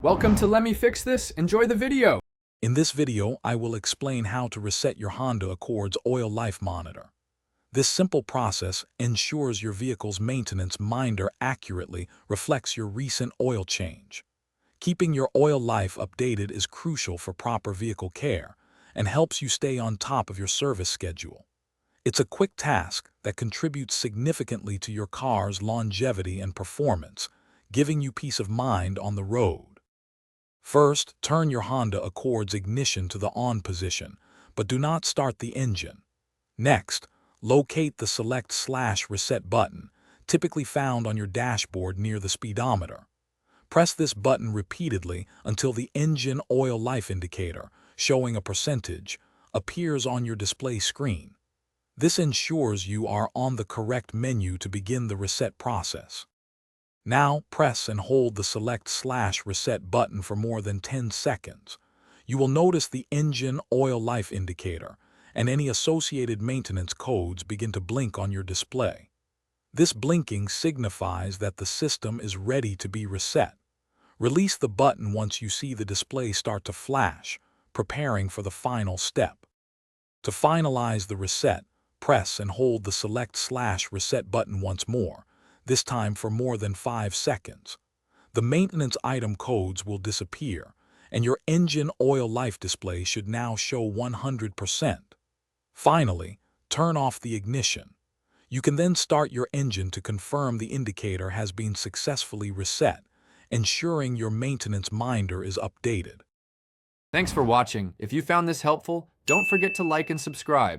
Welcome to Let Me Fix This. Enjoy the video. In this video, I will explain how to reset your Honda Accord's oil life monitor. This simple process ensures your vehicle's maintenance minder accurately reflects your recent oil change. Keeping your oil life updated is crucial for proper vehicle care and helps you stay on top of your service schedule. It's a quick task that contributes significantly to your car's longevity and performance, giving you peace of mind on the road. First, turn your Honda Accord's ignition to the on position, but do not start the engine. Next, locate the Select/Reset button, typically found on your dashboard near the speedometer. Press this button repeatedly until the engine oil life indicator, showing a percentage, appears on your display screen. This ensures you are on the correct menu to begin the reset process. Now, press and hold the Select/Reset button for more than 10 seconds. You will notice the engine oil life indicator and any associated maintenance codes begin to blink on your display. This blinking signifies that the system is ready to be reset. Release the button once you see the display start to flash, preparing for the final step. To finalize the reset, press and hold the Select/Reset button once more, this time for more than 5 seconds. The maintenance item codes will disappear, and your engine oil life display should now show 100%. Finally, turn off the ignition. You can then start your engine to confirm the indicator has been successfully reset, ensuring your maintenance minder is updated. Thanks for watching. If you found this helpful, don't forget to like and subscribe.